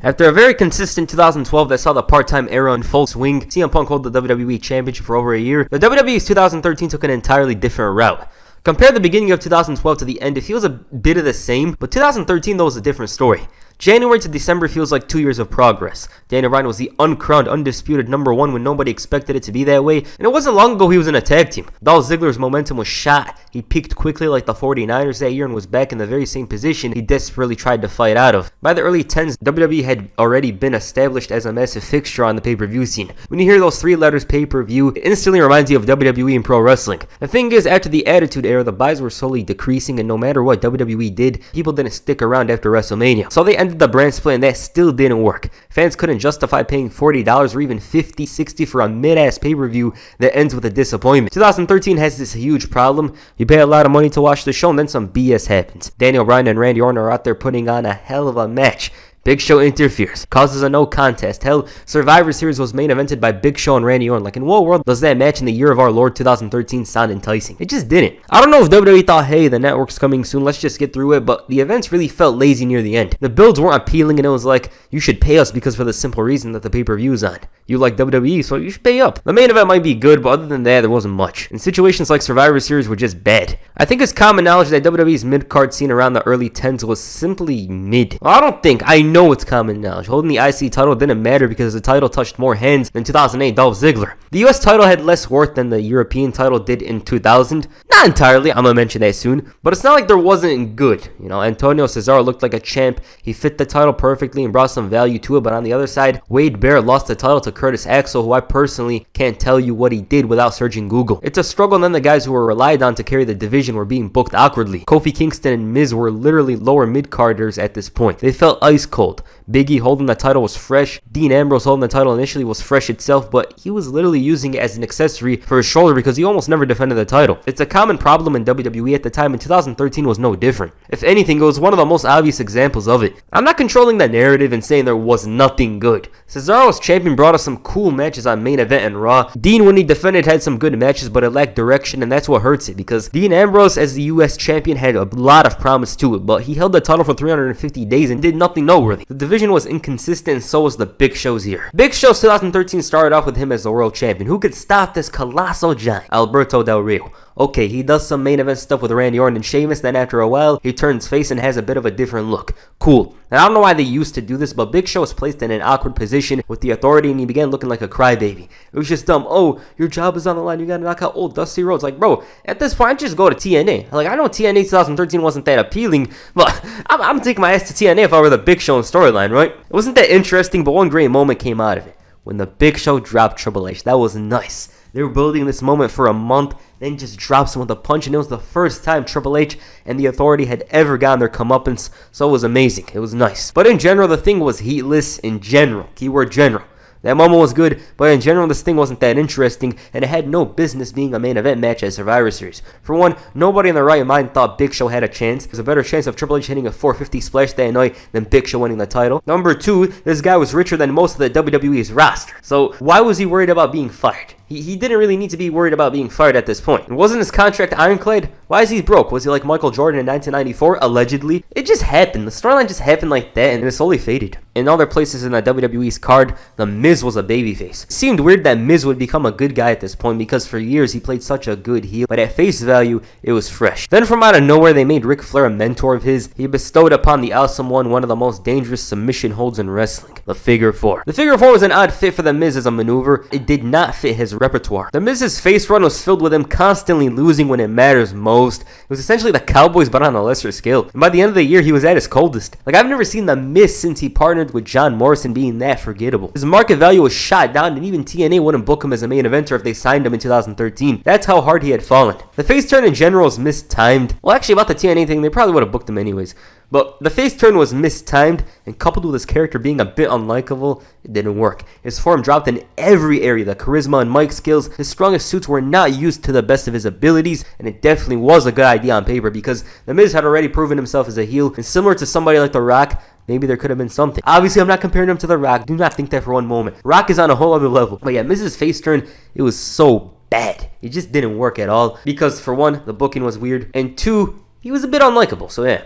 After a very consistent 2012 that saw the part-time era in full swing, CM Punk held the WWE Championship for over a year, the WWE's 2013 took an entirely different route. Compare the beginning of 2012 to the end, it feels a bit of the same, but 2013 though was a different story. January to December feels like 2 years of progress. Daniel Bryan was the uncrowned, undisputed #1 when nobody expected it to be that way, and it wasn't long ago he was in a tag team. Dolph Ziggler's momentum was shot. He peaked quickly like the 49ers that year and was back in the very same position he desperately tried to fight out of. By the early 10s, WWE had already been established as a massive fixture on the pay-per-view scene. When you hear those three letters pay-per-view, it instantly reminds you of WWE and pro wrestling. The thing is, after the Attitude Era, the buys were slowly decreasing, and no matter what WWE did, people didn't stick around after WrestleMania. So they ended the brand split, and that still didn't work. Fans couldn't justify paying $40 or even $50, $60 for a mid-ass pay-per-view that ends with a disappointment. 2013 has this huge problem. You pay a lot of money to watch the show, and then some BS happens. Daniel Bryan and Randy Orton are out there putting on a hell of a match. Big Show interferes, causes a no contest. Hell, Survivor Series was main evented by Big Show and Randy Orton. Like, in what world does that match in the year of our Lord 2013 sound enticing? It just didn't. I don't know if WWE thought, hey, the network's coming soon, let's just get through it, but the events really felt lazy near the end. The builds weren't appealing, and it was like, you should pay us because for the simple reason that the pay-per-view's on. You like WWE, so you should pay up. The main event might be good, but other than that, there wasn't much. And situations like Survivor Series were just bad. I think it's common knowledge that WWE's mid-card scene around the early 10s was simply mid. Well, I know it's common knowledge. Holding the IC title didn't matter because the title touched more hands than 2008 Dolph Ziggler. The US title had less worth than the European title did in 2000. Not entirely, I'm gonna mention that soon, but it's not like there wasn't good. You know, Antonio Cesaro looked like a champ. He fit the title perfectly and brought some value to it, but on the other side, Wade Barrett lost the title to Curtis Axel, who I personally can't tell you what he did without searching Google. It's a struggle, and then the guys who were relied on to carry the division were being booked awkwardly. Kofi Kingston and Miz were literally lower mid-carders at this point. They felt ice cold. Big E holding the title was fresh. Dean Ambrose holding the title initially was fresh itself, but he was literally using it as an accessory for his shoulder because he almost never defended the title. It's a common problem in WWE at the time, and 2013 was no different. If anything, it was one of the most obvious examples of it. I'm not controlling the narrative and saying there was nothing good. Cesaro's champion brought us some cool matches on main event and Raw. Dean, when he defended, had some good matches, but it lacked direction, and that's what hurts it because Dean Ambrose as the US champion had a lot of promise to it, but he held the title for 350 days and did nothing noteworthy. The division was inconsistent, and so was the Big Show's year. Big Show's 2013 started off with him as the world champion. Who could stop this colossal giant? Alberto Del Rio. Okay, he does some main event stuff with Randy Orton and Sheamus, then after a while, he turns face and has a bit of a different look. Cool. Now, I don't know why they used to do this, but Big Show was placed in an awkward position with the Authority, and he began looking like a crybaby. It was just dumb. Oh, your job is on the line. You gotta knock out old Dusty Rhodes. Like, bro, at this point, just go to TNA. Like, I know TNA 2013 wasn't that appealing, but I'm taking my ass to TNA if I were the Big Show in storyline, right? It wasn't that interesting, but one great moment came out of it. When the Big Show dropped Triple H. That was nice. They were building this moment for a month, then just drops him with a punch, and it was the first time Triple H and the Authority had ever gotten their comeuppance, so it was amazing. It was nice. But in general, the thing was heatless in general. Keyword general. That moment was good, but in general, this thing wasn't that interesting, and it had no business being a main event match at Survivor Series. For one, nobody in their right mind thought Big Show had a chance. There's a better chance of Triple H hitting a 450 splash that night than Big Show winning the title. Number two, this guy was richer than most of the WWE's roster. So why was he worried about being fired? He didn't really need to be worried about being fired at this point. Wasn't his contract ironclad? Why is he broke? Was he like Michael Jordan in 1994? Allegedly. It just happened. The storyline just happened like that, and it slowly faded. In other places in the WWE's card, The Miz was a babyface. It seemed weird that Miz would become a good guy at this point because for years he played such a good heel, but at face value, it was fresh. Then from out of nowhere, they made Ric Flair a mentor of his. He bestowed upon the Awesome One of the most dangerous submission holds in wrestling, the Figure 4. The Figure 4 was an odd fit for The Miz as a maneuver. It did not fit his repertoire. The Miz's face run was filled with him constantly losing when it matters most. It was essentially the Cowboys but on a lesser scale. And by the end of the year, he was at his coldest. Like, I've never seen The Miz since he partnered with John Morrison being that forgettable. His market value was shot down, and even TNA wouldn't book him as a main eventer if they signed him in 2013. That's how hard he had fallen. The face turn in general was mistimed. Well, actually, about the TNA thing, they probably would have booked him anyways. But the face turn was mistimed, and coupled with his character being a bit unlikable, it didn't work. His form dropped in every area. The charisma and mic skills, his strongest suits were not used to the best of his abilities, and it definitely was a good idea on paper because The Miz had already proven himself as a heel, and similar to somebody like The Rock, maybe there could have been something. Obviously, I'm not comparing him to The Rock. Do not think that for one moment. Rock is on a whole other level. But yeah, Miz's face turn, it was so bad. It just didn't work at all because, for one, the booking was weird, and two, he was a bit unlikable, so yeah.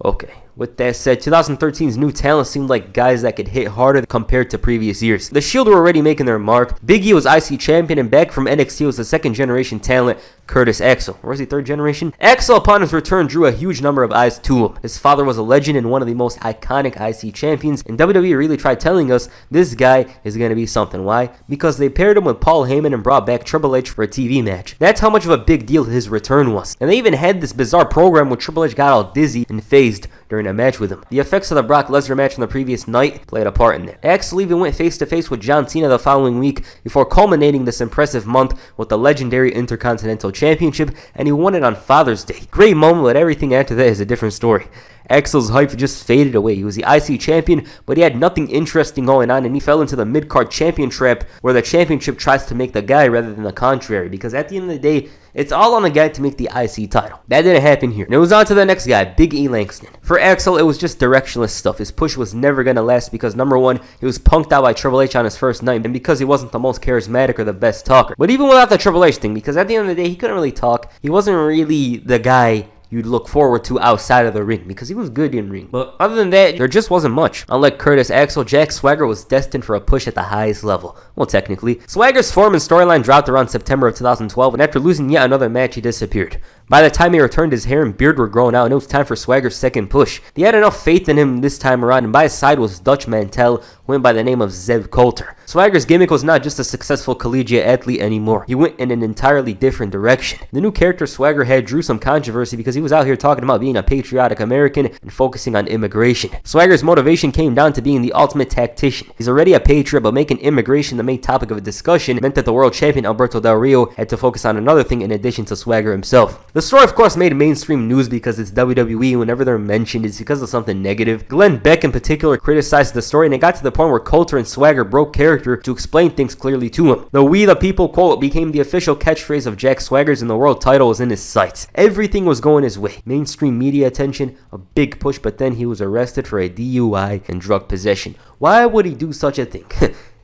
Okay, With that said, 2013's new talent seemed like guys that could hit harder compared to previous years. The Shield were already making their mark. Big E was IC champion, and back from NXT was the second generation talent, Curtis Axel. Or is he third generation? Axel, upon his return, drew a huge number of eyes to him. His father was a legend and one of the most iconic IC champions, and WWE really tried telling us this guy is going to be something. Why? Because they paired him with Paul Heyman and brought back Triple H for a TV match. That's how much of a big deal his return was. And they even had this bizarre program where Triple H got all dizzy and phased during a match with him. The effects of the Brock Lesnar match from the previous night played a part in it. Axel even went face-to-face with John Cena the following week before culminating this impressive month with the legendary Intercontinental Championship, and he won it on Father's Day. Great moment, but everything after that is a different story. Axel's hype just faded away. He was the IC champion, but he had nothing interesting going on, and he fell into the mid-card champion trap where the championship tries to make the guy rather than the contrary, because at the end of the day, it's all on the guy to make the IC title. That didn't happen here. And it was on to the next guy, Big E Langston. For Axel, it was just directionless stuff. His push was never going to last because, number one, he was punked out by Triple H on his first night, and because he wasn't the most charismatic or the best talker. But even without the Triple H thing, because at the end of the day, he couldn't really talk, he wasn't really the guy you'd look forward to outside of the ring, because he was good in ring. But other than that, there just wasn't much. Unlike Curtis Axel, Jack Swagger was destined for a push at the highest level. Well, technically. Swagger's form and storyline dropped around September of 2012, and after losing yet another match, he disappeared. By the time he returned, his hair and beard were growing out, and it was time for Swagger's second push. They had enough faith in him this time around, and by his side was Dutch Mantel, who went by the name of Zeb Coulter. Swagger's gimmick was not just a successful collegiate athlete anymore. He went in an entirely different direction. The new character Swagger had drew some controversy because he was out here talking about being a patriotic American and focusing on immigration. Swagger's motivation came down to being the ultimate tactician. He's already a patriot, but making immigration the main topic of a discussion meant that the world champion Alberto Del Rio had to focus on another thing in addition to Swagger himself. The story, of course, made mainstream news because it's WWE. Whenever they're mentioned, it's because of something negative. Glenn Beck in particular criticized the story, and it got to the point where Coulter and Swagger broke character to explain things clearly to him. The "We the People" quote became the official catchphrase of Jack Swagger's, and the world title was in his sights. Everything was going his way. Mainstream media attention, a big push, but then he was arrested for a DUI and drug possession. Why would he do such a thing?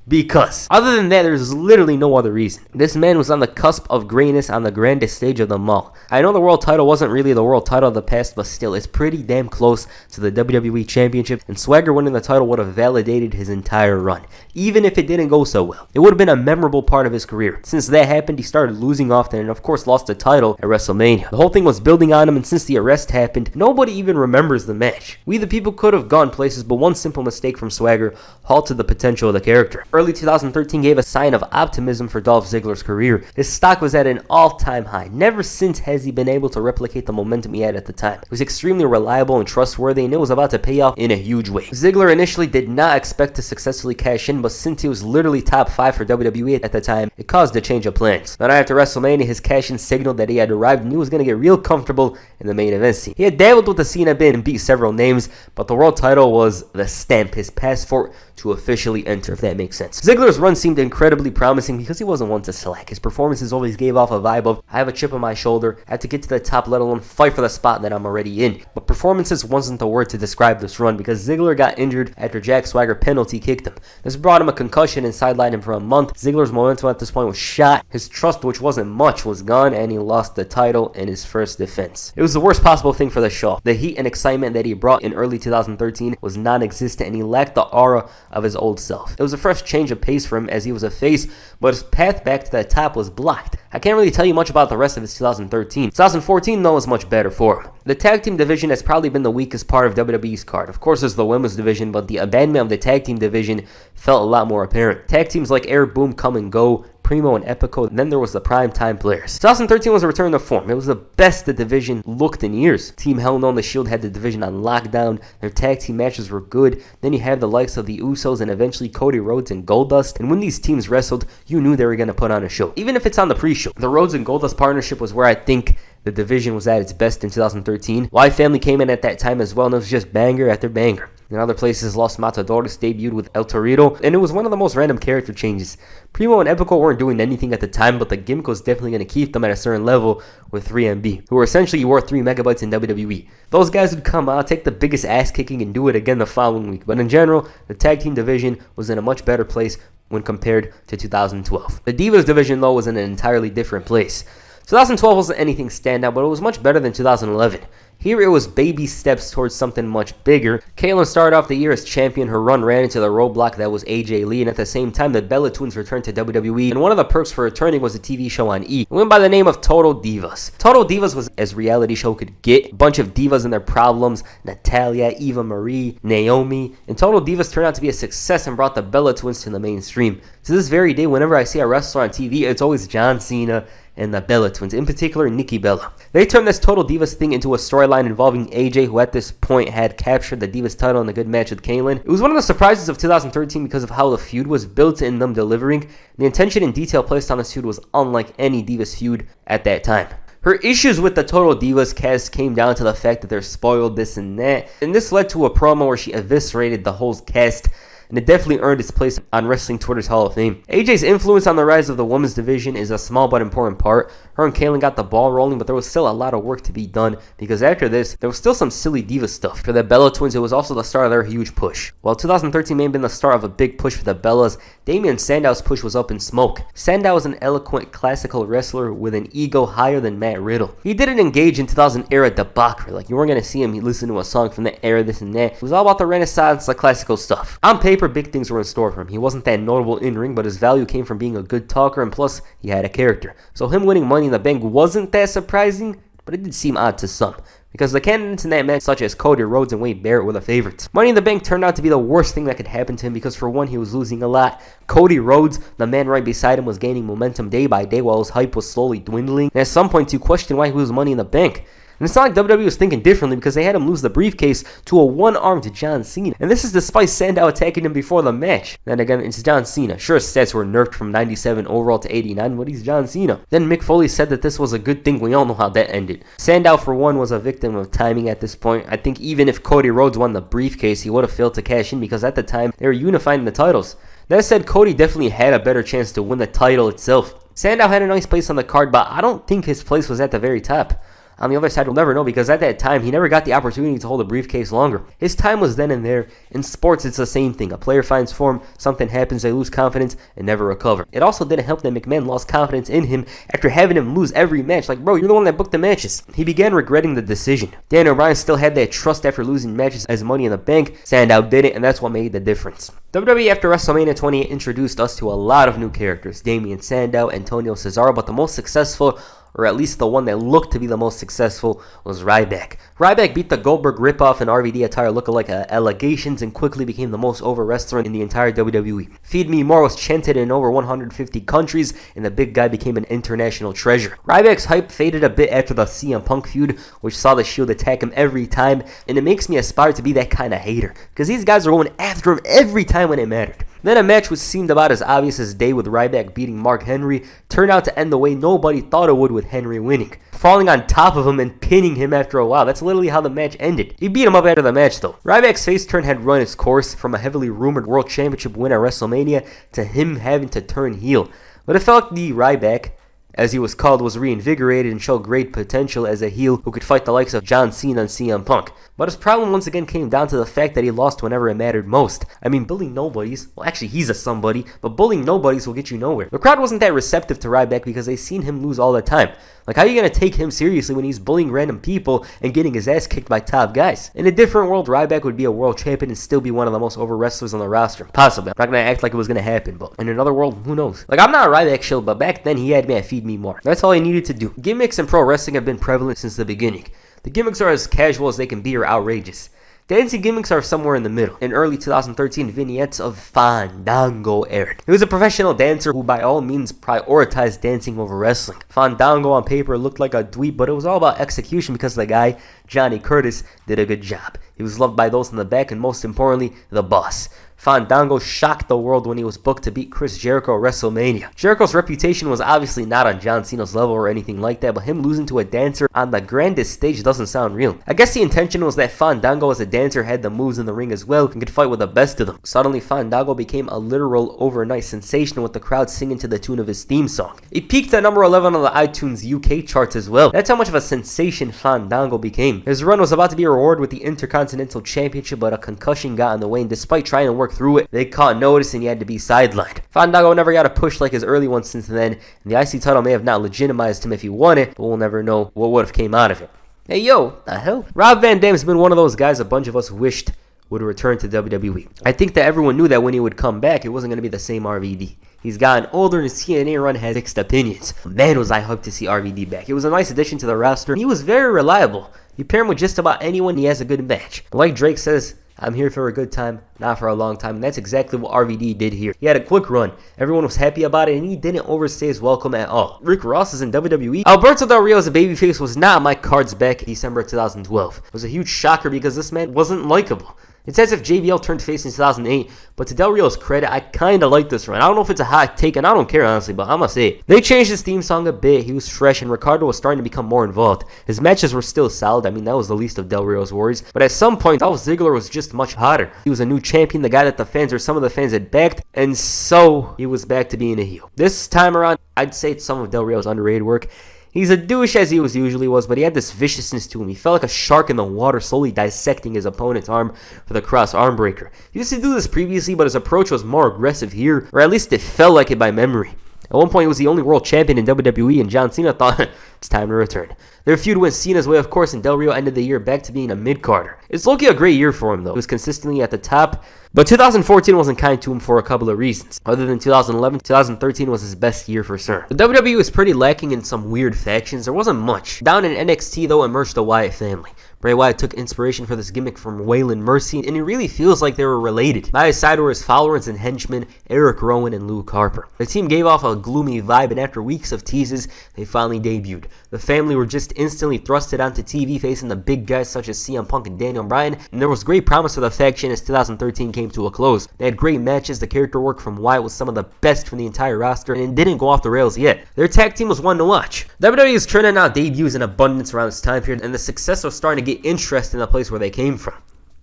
Because. Other than that, there's literally no other reason. This man was on the cusp of greatness on the grandest stage of them all. I know the world title wasn't really the world title of the past, but still, it's pretty damn close to the WWE Championship, and Swagger winning the title would have validated his entire run. Even if it didn't go so well, it would have been a memorable part of his career. Since that happened, he started losing often, and of course lost the title at WrestleMania. The whole thing was building on him, and since the arrest happened, nobody even remembers the match. We the People could have gone places, but one simple mistake from Swagger halted the potential of the character. Early 2013 gave a sign of optimism for Dolph Ziggler's career. His stock was at an all-time high. Never since has he been able to replicate the momentum he had at the time. He was extremely reliable and trustworthy, and it was about to pay off in a huge way. Ziggler initially did not expect to successfully cash in, but since he was literally top 5 for WWE at the time, it caused a change of plans. The night after WrestleMania, his cash-in signaled that he had arrived and he was going to get real comfortable in the main event scene. He had dabbled with the Cena bid and beat several names, but the world title was the stamp, his passport to officially enter, if that makes sense. Ziggler's run seemed incredibly promising because he wasn't one to slack. His performances always gave off a vibe of, I have a chip on my shoulder, I have to get to the top, let alone fight for the spot that I'm already in. But performances wasn't the word to describe this run because Ziggler got injured after Jack Swagger penalty kicked him. This brought him a concussion and sidelined him for a month. Ziggler's momentum at this point was shot. His trust, which wasn't much, was gone, and he lost the title in his first defense. It was the worst possible thing for the Shaw. The heat and excitement that he brought in early 2013 was non-existent, and he lacked the aura of his old self. It was a fresh change of pace for him as he was a face, but his path back to the top was blocked. I can't really tell you much about the rest of his 2013. 2014, though, was much better for him. The tag team division has probably been the weakest part of WWE's card. Of course, there's the women's division, but the abandonment of the tag team division felt a lot more apparent. Tag teams like Air Boom, Come and Go, Primo and Epico, and then there was the prime time players. 2013 was a return to form. It was the best the division looked in years. Team Hell No and the Shield had the division on lockdown. Their tag team matches were good. Then you have the likes of the Usos and eventually Cody Rhodes and Goldust. And when these teams wrestled, you knew they were going to put on a show. Even if it's on the pre-show. The Rhodes and Goldust partnership was where I think the division was at its best in 2013. Y Family came in at that time as well, and it was just banger after banger. In other places, Los Matadores debuted with El Torito, and it was one of the most random character changes. Primo and Epico weren't doing anything at the time, but the gimmick was definitely going to keep them at a certain level with 3MB, who were essentially worth 3 megabytes in WWE. Those guys would come out, take the biggest ass kicking, and do it again the following week. But in general, the tag team division was in a much better place when compared to 2012. The Divas division, though, was in an entirely different place. 2012 wasn't anything standout, but it was much better than 2011. Here it was baby steps towards something much bigger. Kaitlyn started off the year as champion. Her run ran into the roadblock that was AJ Lee, and at the same time the Bella Twins returned to WWE, and one of the perks for returning was a TV show on E. It went by the name of Total Divas. Total Divas was as reality show could get. A bunch of divas and their problems, Natalya, Eva Marie, Naomi, and Total Divas turned out to be a success and brought the Bella Twins to the mainstream. To this very day, whenever I see a wrestler on TV, it's always John Cena and the Bella Twins, in particular Nikki Bella. They turned this Total Divas thing into a storyline involving AJ, who at this point had captured the Divas title in a good match with Kaitlyn. It was one of the surprises of 2013 because of how the feud was built and them delivering. The intention and detail placed on this feud was unlike any Divas feud at that time. Her issues with the Total Divas cast came down to the fact that they're spoiled, this and that, and this led to a promo where she eviscerated the whole cast, and it definitely earned its place on Wrestling Twitter's Hall of Fame. AJ's influence on the rise of the women's division is a small but important part. Her and Kaitlyn got the ball rolling, but there was still a lot of work to be done, because after this, there was still some silly diva stuff. For the Bella Twins, it was also the start of their huge push. While 2013 may have been the start of a big push for the Bellas, Damien Sandow's push was up in smoke. Sandow was an eloquent classical wrestler with an ego higher than Matt Riddle. He didn't engage in 2000 era debauchery, like you weren't going to see him listen to a song from that era, this and that. It was all about the Renaissance, the classical stuff. On paper, big things were in store for him. He wasn't that notable in ring, but his value came from being a good talker, and plus, he had a character. So him winning Money in the Bank wasn't that surprising, but it did seem odd to some, because the candidates in that match, such as Cody Rhodes and Wade Barrett, were the favorites. Money in the Bank turned out to be the worst thing that could happen to him, because for one, he was losing a lot. Cody Rhodes, the man right beside him, was gaining momentum day by day while his hype was slowly dwindling, and at some point you question why he was Money in the Bank. And it's not like WWE was thinking differently, because they had him lose the briefcase to a one-armed John Cena. And this is despite Sandow attacking him before the match. Then again, it's John Cena. Sure, his stats were nerfed from 97 overall to 89, but he's John Cena. Then Mick Foley said that this was a good thing. We all know how that ended. Sandow, for one, was a victim of timing at this point. I think even if Cody Rhodes won the briefcase, he would have failed to cash in, because at the time, they were unifying the titles. That said, Cody definitely had a better chance to win the title itself. Sandow had a nice place on the card, but I don't think his place was at the very top. On the other side, we'll never know, because at that time, he never got the opportunity to hold a briefcase longer. His time was then and there. In sports, it's the same thing. A player finds form, something happens, they lose confidence, and never recover. It also didn't help that McMahon lost confidence in him after having him lose every match. Like, bro, you're the one that booked the matches. He began regretting the decision. Daniel Bryan still had that trust after losing matches as Money in the Bank. Sandow didn't, and that's what made the difference. WWE after WrestleMania 28 introduced us to a lot of new characters. Damien Sandow, Antonio Cesaro, but the most successful, or at least the one that looked to be the most successful, was Ryback. Ryback beat the Goldberg ripoff and RVD attire lookalike allegations and quickly became the most over wrestler in the entire WWE. Feed Me More was chanted in over 150 countries, and the big guy became an international treasure. Ryback's hype faded a bit after the CM Punk feud, which saw the Shield attack him every time, and it makes me aspire to be that kind of hater, because these guys are going after him every time when it mattered. Then a match which seemed about as obvious as day with Ryback beating Mark Henry turned out to end the way nobody thought it would, with Henry winning, falling on top of him and pinning him after a while. That's literally how the match ended. He beat him up after the match though. Ryback's face turn had run its course from a heavily rumored World Championship win at WrestleMania to him having to turn heel. But it felt like the Ryback, as he was called, was reinvigorated and showed great potential as a heel who could fight the likes of John Cena and CM Punk. But his problem once again came down to the fact that he lost whenever it mattered most. I mean, bullying nobodies, well actually he's a somebody, but bullying nobodies will get you nowhere. The crowd wasn't that receptive to Ryback because they seen him lose all the time. Like, how are you going to take him seriously when he's bullying random people and getting his ass kicked by top guys? In a different world, Ryback would be a world champion and still be one of the most over wrestlers on the roster. Possibly. I'm not going to act like it was going to happen, but in another world, who knows? Like, I'm not a Ryback shill, but back then he had me at Feed Me More. That's all he needed to do. Gimmicks in pro wrestling have been prevalent since the beginning. The gimmicks are as casual as they can be or outrageous. Dancing gimmicks are somewhere in the middle. In early 2013, vignettes of Fandango aired. He was a professional dancer who by all means prioritized dancing over wrestling. Fandango on paper looked like a dweeb, but it was all about execution because the guy, Johnny Curtis, did a good job. He was loved by those in the back and most importantly, the boss. Fandango shocked the world when he was booked to beat Chris Jericho at WrestleMania. Jericho's reputation was obviously not on John Cena's level or anything like that, but him losing to a dancer on the grandest stage doesn't sound real. I guess the intention was that Fandango as a dancer had the moves in the ring as well and could fight with the best of them. Suddenly, Fandango became a literal overnight sensation with the crowd singing to the tune of his theme song. It peaked at number 11 on the iTunes UK charts as well. That's how much of a sensation Fandango became. game. His run was about to be rewarded with the Intercontinental Championship, but a concussion got in the way, and despite trying to work through it, they caught notice and he had to be sidelined. Fandango never got a push like his early one since then, and the IC title may have not legitimized him if he won it, but we'll never know what would have came out of it. Hey yo, the hell? Rob Van Dam's been one of those guys a bunch of us wished would return to WWE. I think that everyone knew that when he would come back, it wasn't going to be the same RVD. He's gotten older and his TNA run has mixed opinions. Man, was I hyped to see RVD back. It was a nice addition to the roster, and he was very reliable. You pair him with just about anyone, he has a good match. Like Drake says, I'm here for a good time, not for a long time, and that's exactly what RVD did here. He had a quick run, everyone was happy about it, and he didn't overstay his welcome at all. Rick Ross is in WWE. Alberto Del Rio as a babyface was not on my cards back in December 2012. It was a huge shocker because this man wasn't likable. It's as if JBL turned face in 2008, but to Del Rio's credit, I kinda like this run. I don't know if it's a hot take, and I don't care honestly, but I'ma say it. They changed his theme song a bit, he was fresh, and Ricardo was starting to become more involved. His matches were still solid, I mean that was the least of Del Rio's worries, but at some point, Dolph Ziggler was just much hotter. He was a new champion, the guy that the fans or some of the fans had backed, and so he was back to being a heel. This time around, I'd say it's some of Del Rio's underrated work. He's a douche as he usually was, but he had this viciousness to him. He felt like a shark in the water, slowly dissecting his opponent's arm for the cross arm breaker. He used to do this previously, but his approach was more aggressive here, or at least it felt like it by memory. At one point, he was the only world champion in WWE, and John Cena thought, it's time to return. Their feud went Cena's way, of course, and Del Rio ended the year back to being a mid-carder. It's low-key a great year for him, though. He was consistently at the top, but 2014 wasn't kind to him for a couple of reasons. Other than 2011, 2013 was his best year for sure. The WWE was pretty lacking in some weird factions. There wasn't much. Down in NXT, though, emerged the Wyatt family. Bray Wyatt took inspiration for this gimmick from Waylon Mercy, and it really feels like they were related. By his side were his followers and henchmen, Eric Rowan and Luke Harper. The team gave off a gloomy vibe, and after weeks of teases, they finally debuted. The family were just instantly thrusted onto TV facing the big guys such as CM Punk and Daniel Bryan, and there was great promise for the faction as 2013 came to a close. They had great matches, the character work from Wyatt was some of the best from the entire roster, and it didn't go off the rails yet. Their tag team was one to watch. WWE is churning out debuts in abundance around this time period, and the success was starting to get interest in the place where they came from.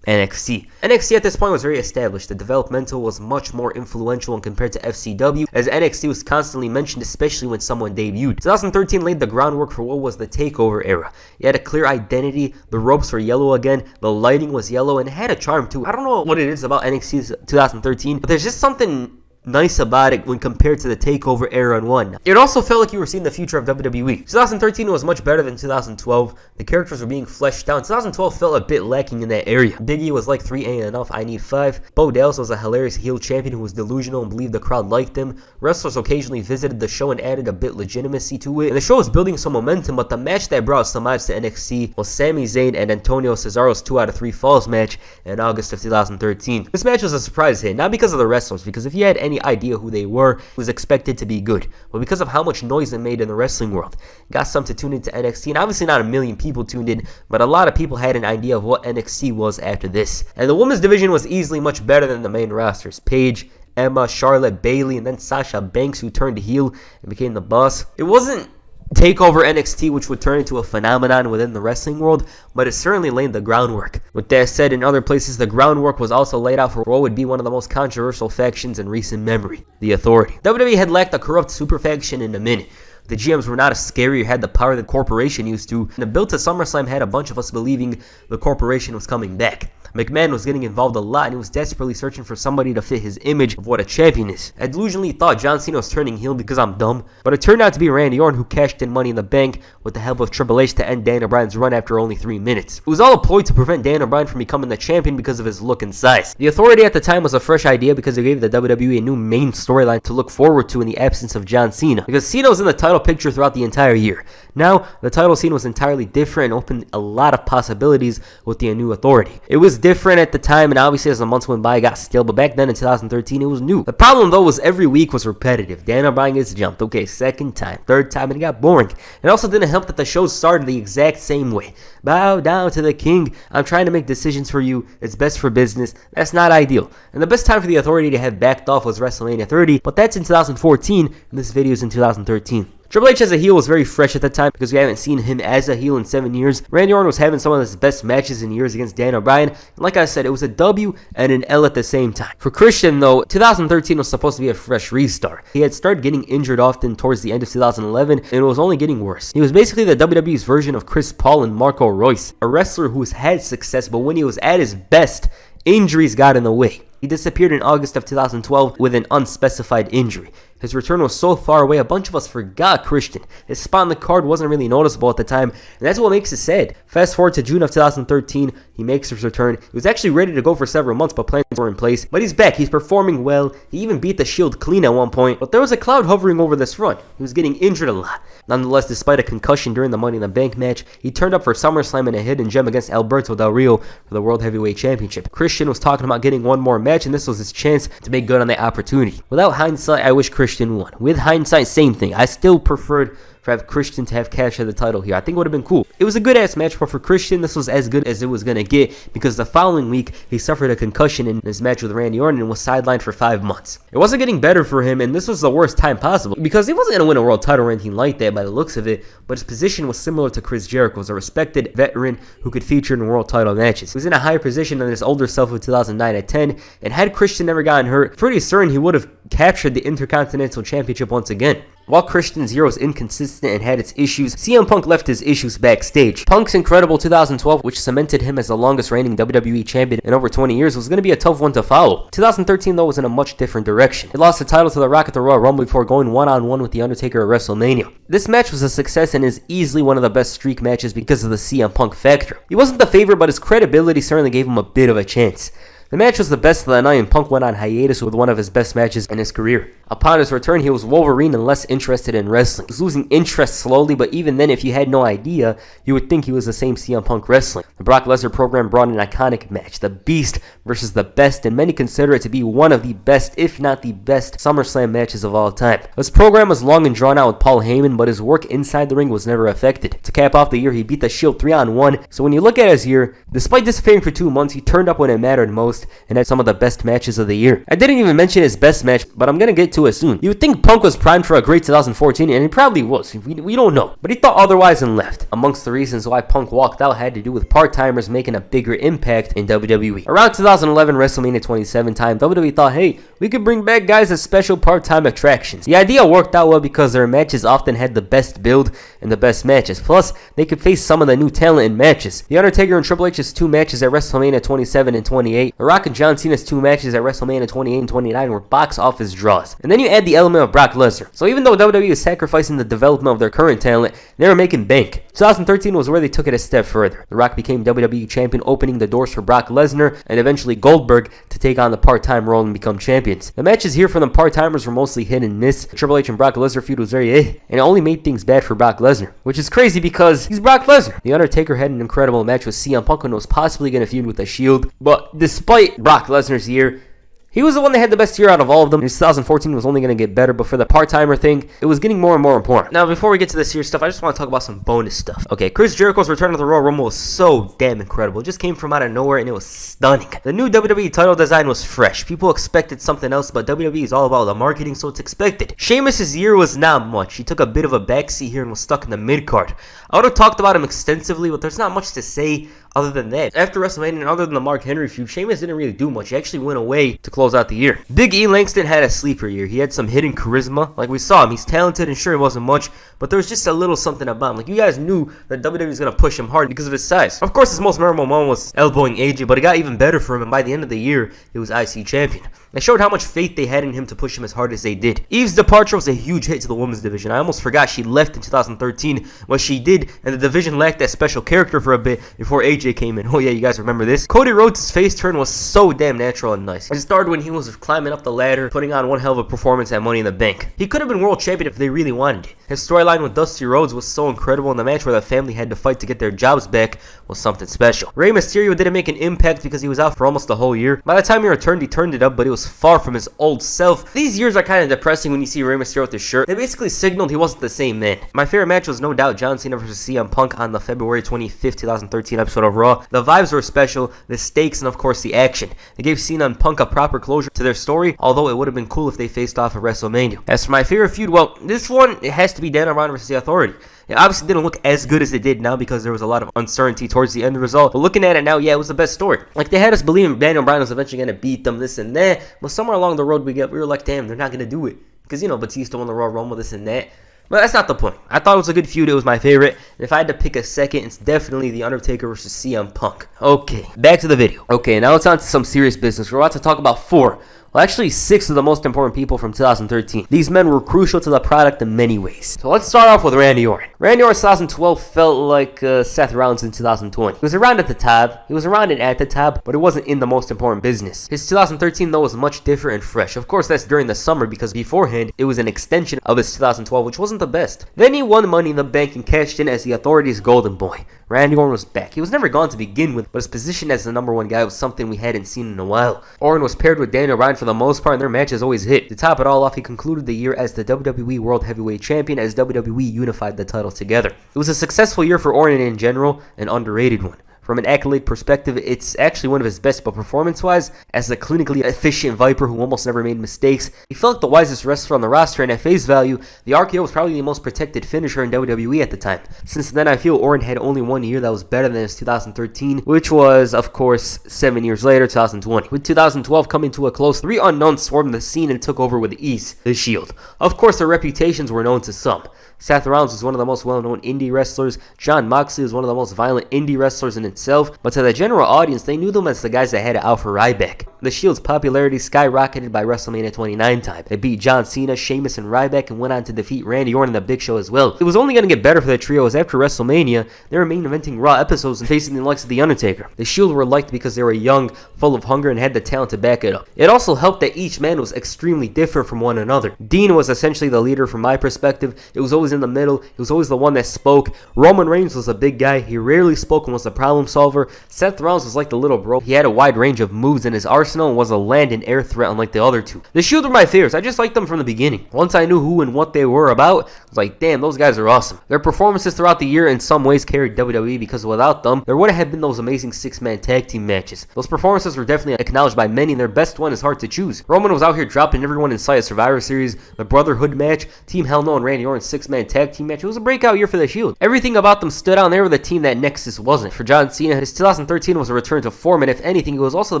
NXT. NXT at this point was very established. The developmental was much more influential when compared to FCW, as NXT was constantly mentioned, especially when someone debuted. 2013 laid the groundwork for what was the takeover era. It had a clear identity, the ropes were yellow again, the lighting was yellow, and it had a charm too. I don't know what it is about NXT 2013, but there's just something nice about it when compared to the takeover era and one. It also felt like you were seeing the future of WWE. 2013 was much better than 2012. The characters were being fleshed out. 2012 felt a bit lacking in that area. Big E was like 3 ain't enough, I need 5. Bo Dallas was a hilarious heel champion who was delusional and believed the crowd liked him. Wrestlers occasionally visited the show and added a bit legitimacy to it. And the show was building some momentum, but the match that brought some eyes to NXT was Sami Zayn and Antonio Cesaro's 2 out of 3 falls match in August of 2013. This match was a surprise hit, not because of the wrestlers, because if you had any idea who they were, it was expected to be good, but because of how much noise it made in the wrestling world. Got some to tune into NXT, and obviously not a million people tuned in, but a lot of people had an idea of what NXT was after this. And the women's division was easily much better than the main rosters. Paige, Emma, Charlotte, Bayley, and then Sasha Banks, who turned heel and became the boss. It wasn't takeover NXT, which would turn into a phenomenon within the wrestling world, but it certainly laid the groundwork. With that said, in other places, the groundwork was also laid out for what would be one of the most controversial factions in recent memory, the Authority. WWE had lacked a corrupt super faction in a minute. The GMs were not as scary or had the power the corporation used to, and the build to SummerSlam had a bunch of us believing the corporation was coming back. McMahon was getting involved a lot, and he was desperately searching for somebody to fit his image of what a champion is. I delusionally thought John Cena was turning heel because I'm dumb, but it turned out to be Randy Orton who cashed in Money in the Bank with the help of Triple H to end Daniel Bryan's run after only 3 minutes. It was all a ploy to prevent Daniel Bryan from becoming the champion because of his look and size. The Authority at the time was a fresh idea because it gave the WWE a new main storyline to look forward to in the absence of John Cena, because Cena was in the title picture throughout the entire year. Now, the title scene was entirely different and opened a lot of possibilities with the new Authority. It was different at the time, and obviously as the months went by, it got stale, but back then in 2013, it was new. The problem, though, was every week was repetitive. Daniel Bryan gets jumped. Okay, second time, third time, and it got boring. It also didn't help that the show started the exact same way. Bow down to the king. I'm trying to make decisions for you. It's best for business. That's not ideal. And the best time for the Authority to have backed off was WrestleMania 30, but that's in 2014, and this video is in 2013. Triple H as a heel was very fresh at the time because we haven't seen him as a heel in 7 years. Randy Orton was having some of his best matches in years against Daniel Bryan. And like I said, it was a W and an L at the same time. For Christian though, 2013 was supposed to be a fresh restart. He had started getting injured often towards the end of 2011 and it was only getting worse. He was basically the WWE's version of Chris Paul and Marco Royce, a wrestler who's had success, but when he was at his best, injuries got in the way. He disappeared in August of 2012 with an unspecified injury. His return was so far away, a bunch of us forgot Christian. His spot on the card wasn't really noticeable at the time, and that's what makes it sad. Fast forward to June of 2013, he makes his return. He was actually ready to go for several months, but plans were in place. But he's back, he's performing well. He even beat the Shield clean at one point, but there was a cloud hovering over this run. He was getting injured a lot. Nonetheless, despite a concussion during the Money in the Bank match, he turned up for SummerSlam in a hidden gem against Alberto Del Rio for the World Heavyweight Championship. Christian was talking about getting one more match, and this was his chance to make good on that opportunity. Without hindsight, I wish Christian won. With hindsight, same thing. I still preferred for Christian to have captured the title here. I think it would have been cool. It was a good ass match, but for Christian, this was as good as it was going to get because the following week, he suffered a concussion in his match with Randy Orton and was sidelined for 5 months. It wasn't getting better for him, and this was the worst time possible because he wasn't going to win a world title or anything like that by the looks of it, but his position was similar to Chris Jericho's, a respected veteran who could feature in world title matches. He was in a higher position than his older self of 2009 at 10, and had Christian never gotten hurt, pretty certain he would have captured the Intercontinental Championship once again. While Christian's year was inconsistent and had its issues, CM Punk left his issues backstage. Punk's incredible 2012, which cemented him as the longest reigning WWE champion in over 20 years, was going to be a tough one to follow. 2013 though was in a much different direction. He lost the title to The Rock at the Royal Rumble before going one-on-one with The Undertaker at WrestleMania. This match was a success and is easily one of the best streak matches because of the CM Punk factor. He wasn't the favorite, but his credibility certainly gave him a bit of a chance. The match was the best of the night and Punk went on hiatus with one of his best matches in his career. Upon his return, he was Wolverine and less interested in wrestling. He was losing interest slowly, but even then, if you had no idea, you would think he was the same CM Punk wrestling. The Brock Lesnar program brought an iconic match, the Beast versus the Best, and many consider it to be one of the best, if not the best, SummerSlam matches of all time. This program was long and drawn out with Paul Heyman, but his work inside the ring was never affected. To cap off the year, he beat the Shield 3-on-1, so when you look at his year, despite disappearing for 2 months, he turned up when it mattered most, and had some of the best matches of the year. I didn't even mention his best match, but I'm gonna get to it soon. You would think Punk was primed for a great 2014, and he probably was. We don't know. But he thought otherwise and left. Amongst the reasons why Punk walked out had to do with part-timers making a bigger impact in WWE. Around 2011 WrestleMania 27 time, WWE thought, hey, we could bring back guys as special part-time attractions. The idea worked out well because their matches often had the best build and the best matches. Plus, they could face some of the new talent in matches. The Undertaker and Triple H's 2 matches at WrestleMania 27 and 28. The Rock and John Cena's 2 matches at WrestleMania 28 and 29 were box office draws. And then you add the element of Brock Lesnar. So even though WWE was sacrificing the development of their current talent, they were making bank. 2013 was where they took it a step further. The Rock became WWE champion, opening the doors for Brock Lesnar and eventually Goldberg to take on the part-time role and become champions. The matches here for the part-timers were mostly hit and miss. The Triple H and Brock Lesnar feud was very and it only made things bad for Brock Lesnar, which is crazy because he's Brock Lesnar. The Undertaker had an incredible match with CM Punk and was possibly going to feud with the Shield, but despite Brock Lesnar's year, he was the one that had the best year out of all of them. In 2014 was only going to get better, but for the part-timer thing, it was getting more and more important. Now, before we get to this year stuff, I just want to talk about some bonus stuff. Okay, Chris Jericho's return to the Royal Rumble was so damn incredible. It just came from out of nowhere, and it was stunning. The new WWE title design was fresh. People expected something else, but WWE is all about the marketing, so it's expected. Sheamus' year was not much. He took a bit of a backseat here and was stuck in the mid-card. I would have talked about him extensively, but there's not much to say other than that. After WrestleMania and other than the Mark Henry feud, Sheamus didn't really do much. He actually went away to close out the year. Big E Langston had a sleeper year. He had some hidden charisma. Like we saw him, he's talented and sure it wasn't much, but there was just a little something about him. Like you guys knew that WWE was going to push him hard because of his size. Of course, his most memorable moment was elbowing AJ, but it got even better for him, and by the end of the year, he was IC champion. They showed how much faith they had in him to push him as hard as they did. Eve's departure was a huge hit to the women's division. I almost forgot she left in 2013, but she did, and the division lacked that special character for a bit before AJ came in. Oh yeah, you guys remember this? Cody Rhodes' face turn was so damn natural and nice. It started when he was climbing up the ladder, putting on one hell of a performance at Money in the Bank. He could have been world champion if they really wanted it. His storyline with Dusty Rhodes was so incredible, and the match where the family had to fight to get their jobs back was something special. Rey Mysterio didn't make an impact because he was out for almost the whole year. By the time he returned, he turned it up, but it was far from his old self. These years are kind of depressing when you see Rey Mysterio with his shirt. They basically signaled he wasn't the same man. My favorite match was no doubt John Cena vs. CM Punk on the February 25th, 2013 episode of Raw. The vibes were special, the stakes, and of course the action. They gave Cena and Punk a proper closure to their story, although it would have been cool if they faced off at WrestleMania. As for my favorite feud, well, this one, it has to be Daniel Bryan versus The Authority. It obviously didn't look as good as it did now because there was a lot of uncertainty towards the end result. But looking at it now, yeah, it was the best story. Like, they had us believing Daniel Bryan was eventually going to beat them, this and that. But somewhere along the road, we were like, damn, they're not going to do it. Because, you know, Batista won the Royal Rumble, this and that. But that's not the point. I thought it was a good feud. It was my favorite. And if I had to pick a second, it's definitely The Undertaker versus CM Punk. Okay, back to the video. Okay, now it's on to some serious business. We're about to talk about 6 of the most important people from 2013. These men were crucial to the product in many ways. So let's start off with Randy Orton. Randy Orton in 2012 felt like Seth Rollins in 2020. He was around at the top, but it wasn't in the most important business. His 2013 though was much different and fresh. Of course, that's during the summer because beforehand, it was an extension of his 2012, which wasn't the best. Then he won Money in the Bank and cashed in as the Authority's golden boy. Randy Orton was back. He was never gone to begin with, but his position as the #1 guy was something we hadn't seen in a while. Orton was paired with Daniel Bryan for the most part, and their matches always hit. To top it all off, he concluded the year as the WWE World Heavyweight Champion as WWE unified the title together. It was a successful year for Orton in general, an underrated one. From an accolade perspective, it's actually one of his best, but performance-wise, as a clinically efficient Viper who almost never made mistakes, he felt like the wisest wrestler on the roster, and at face value, the RKO was probably the most protected finisher in WWE at the time. Since then, I feel Orton had only one year that was better than his 2013, which was, of course, 7 years later, 2020. With 2012 coming to a close, 3 unknowns swarmed the scene and took over with ease: The Shield. Of course, their reputations were known to some. Seth Rollins was one of the most well-known indie wrestlers. John Moxley was one of the most violent indie wrestlers in itself, but to the general audience, they knew them as the guys that had it out for Ryback. The Shield's popularity skyrocketed by WrestleMania 29 time. They beat John Cena, Sheamus, and Ryback and went on to defeat Randy Orton and The Big Show as well. It was only going to get better for the trio as after WrestleMania, they were main eventing Raw episodes and facing the likes of The Undertaker. The Shield were liked because they were young, full of hunger, and had the talent to back it up. It also helped that each man was extremely different from one another. Dean was essentially the leader from my perspective. It was always in the middle. He was always the one that spoke. Roman Reigns was a big guy. He rarely spoke and was a problem solver. Seth Rollins was like the little bro. He had a wide range of moves in his arsenal and was a land and air threat unlike the other two. The Shield were my favorites. I just liked them from the beginning. Once I knew who and what they were about, I was like, damn, those guys are awesome. Their performances throughout the year in some ways carried WWE because without them, there wouldn't have been those amazing 6-man tag team matches. Those performances were definitely acknowledged by many, and their best one is hard to choose. Roman was out here dropping everyone in sight at Survivor Series, the Brotherhood match, Team Hell No and Randy Orton's 6-man tag team match. It was a breakout year for the Shield. Everything about them stood out, and they were the team that Nexus wasn't. For John Cena, his 2013 was a return to form, and if anything, it was also the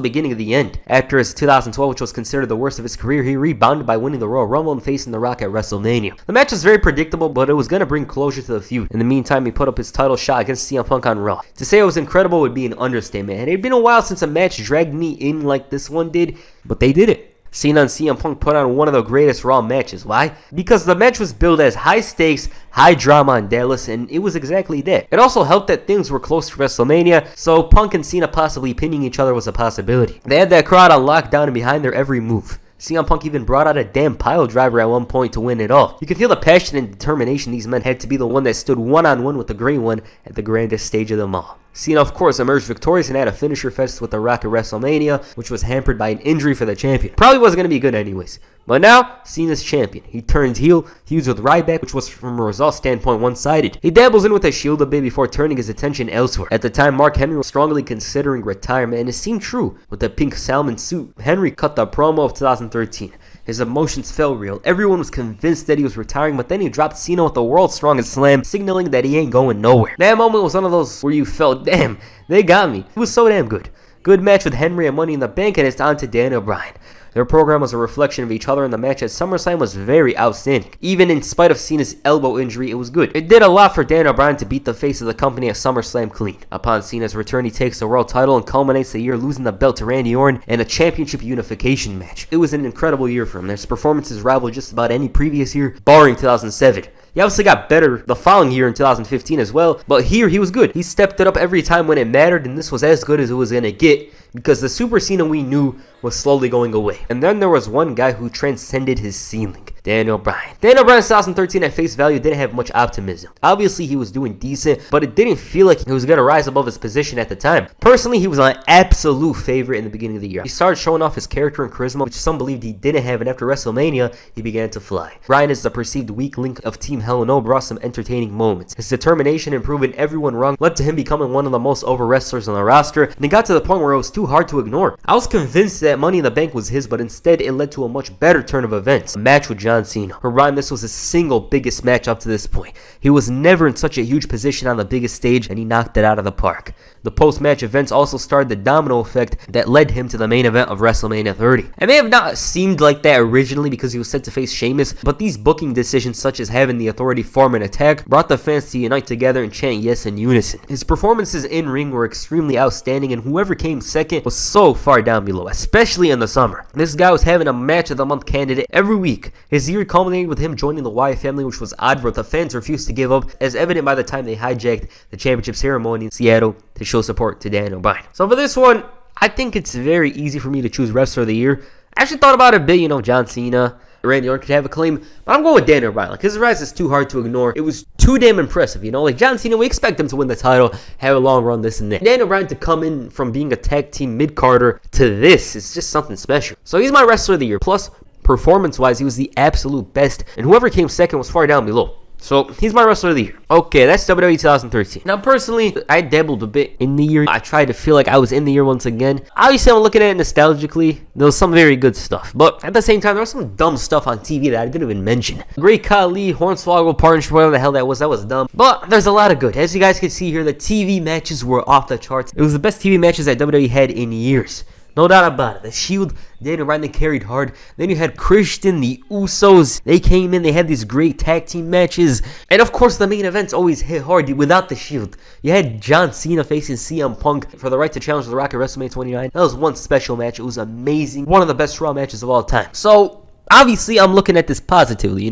beginning of the end. After his 2012, which was considered the worst of his career, he rebounded by winning the Royal Rumble and facing The Rock at WrestleMania. The match was very predictable, but it was going to bring closure to the feud. In the meantime, he put up his title shot against CM Punk on Raw. To say it was incredible would be an understatement, and it had been a while since a match dragged me in like this one did, but they did it. Cena and CM Punk put on one of the greatest Raw matches. Why? Because the match was billed as high stakes, high drama in Dallas, and it was exactly that. It also helped that things were close to WrestleMania, so Punk and Cena possibly pinning each other was a possibility. They had that crowd on lockdown and behind their every move. CM Punk even brought out a damn pile driver at one point to win it all. You can feel the passion and determination these men had to be the one that stood one-on-one with the Grey One at the grandest stage of them all. Cena, of course, emerged victorious and had a finisher fest with The Rock at WrestleMania, which was hampered by an injury for the champion. Probably wasn't going to be good anyways. But now, Cena's champion. He turns heel, feuds with Ryback, which was from a result standpoint one-sided. He dabbles in with the Shield a bit before turning his attention elsewhere. At the time, Mark Henry was strongly considering retirement, and it seemed true. With the pink salmon suit, Henry cut the promo of 2013. His emotions felt real. Everyone was convinced that he was retiring, but then he dropped Cena with the world's strongest slam, signaling that he ain't going nowhere. That moment was one of those where you felt, damn, they got me. It was so damn good. Good match with Henry and Money in the Bank, and it's on to Daniel Bryan. Their program was a reflection of each other, and the match at SummerSlam was very outstanding. Even in spite of Cena's elbow injury, it was good. It did a lot for Daniel Bryan to beat the face of the company at SummerSlam clean. Upon Cena's return, he takes the world title and culminates the year losing the belt to Randy Orton in a championship unification match. It was an incredible year for him. His performances rivaled just about any previous year, barring 2007. He obviously got better the following year in 2015 as well, but here he was good. He stepped it up every time when it mattered, and this was as good as it was going to get because the Super Cena we knew was slowly going away. And then there was one guy who transcended his ceiling. Daniel Bryan. Daniel Bryan in 2013 at face value didn't have much optimism. Obviously, he was doing decent, but it didn't feel like he was going to rise above his position at the time. Personally, he was an absolute favorite in the beginning of the year. He started showing off his character and charisma, which some believed he didn't have, and after WrestleMania, he began to fly. Bryan is the perceived weak link of Team Hell No, brought some entertaining moments. His determination in proving everyone wrong led to him becoming one of the most over wrestlers on the roster, and it got to the point where it was too hard to ignore. I was convinced that Money in the Bank was his, but instead it led to a much better turn of events. A match with John Cena. For Bryan, this was his single biggest match up to this point. He was never in such a huge position on the biggest stage, and he knocked it out of the park. The post-match events also started the domino effect that led him to the main event of WrestleMania 30. It may have not seemed like that originally because he was set to face Sheamus, but these booking decisions, such as having the Authority form an attack, brought the fans to unite together and chant yes in unison. His performances in ring were extremely outstanding, and whoever came second was so far down below, especially in the summer. This guy was having a match of the month candidate every week. His year culminated with him joining the Wyatt family, which was odd, but the fans refused to give up, as evident by the time they hijacked the championship ceremony in Seattle to show support to Daniel Bryan. So for this one, I think it's very easy for me to choose Wrestler of the Year. I actually thought about it a bit, John Cena, Randy Orton could have a claim, but I'm going with Daniel Bryan. Like, his rise is too hard to ignore. It was too damn impressive, Like, John Cena, we expect him to win the title, have a long run, this and that. Daniel Bryan to come in from being a tag team mid-carder to this is just something special. So he's my Wrestler of the Year. Plus, performance-wise, he was the absolute best, and whoever came second was far down below. So, he's my Wrestler of the Year. Okay, that's WWE 2013. Now, personally, I dabbled a bit in the year. I tried to feel like I was in the year once again. Obviously, I'm looking at it nostalgically. There was some very good stuff. But at the same time, there was some dumb stuff on TV that I didn't even mention. Great Khali, Hornswoggle partnership, whatever the hell that was dumb. But there's a lot of good. As you guys can see here, the TV matches were off the charts. It was the best TV matches that WWE had in years. No doubt about it. The Shield, Daniel Bryan, they carried hard. Then you had Christian, the Usos. They came in. They had these great tag team matches. And of course, the main events always hit hard without the Shield. You had John Cena facing CM Punk for the right to challenge The Rock at WrestleMania 29. That was one special match. It was amazing. One of the best Raw matches of all time. So, obviously, I'm looking at this positively,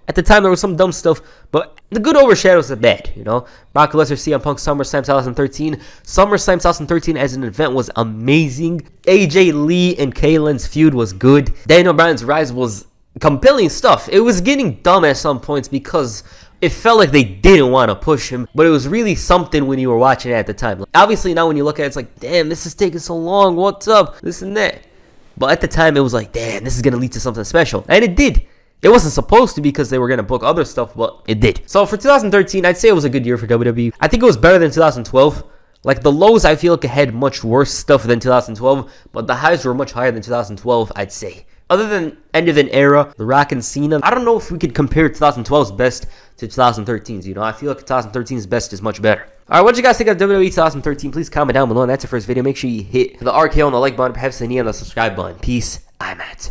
At the time, there was some dumb stuff, but the good overshadows the bad, Brock Lesnar, CM Punk, SummerSlam 2013. SummerSlam 2013 as an event was amazing. AJ Lee and Kaylin's feud was good. Daniel Bryan's rise was compelling stuff. It was getting dumb at some points because it felt like they didn't want to push him, but it was really something when you were watching it at the time. Obviously, now when you look at it, it's like, damn, this is taking so long. What's up? This and that. But at the time, it was like, damn, this is going to lead to something special. And it did. It wasn't supposed to because they were going to book other stuff, but it did. So for 2013, I'd say it was a good year for WWE. I think it was better than 2012. Like, the lows, I feel like it had much worse stuff than 2012, but the highs were much higher than 2012, I'd say. Other than end of an era, The Rock and Cena, I don't know if we could compare 2012's best to 2013's, I feel like 2013's best is much better. Alright, what did you guys think of WWE 2013? Please comment down below, and that's the first video. Make sure you hit the RKO on the like button, perhaps the knee on the subscribe button. Peace, I'm Matt.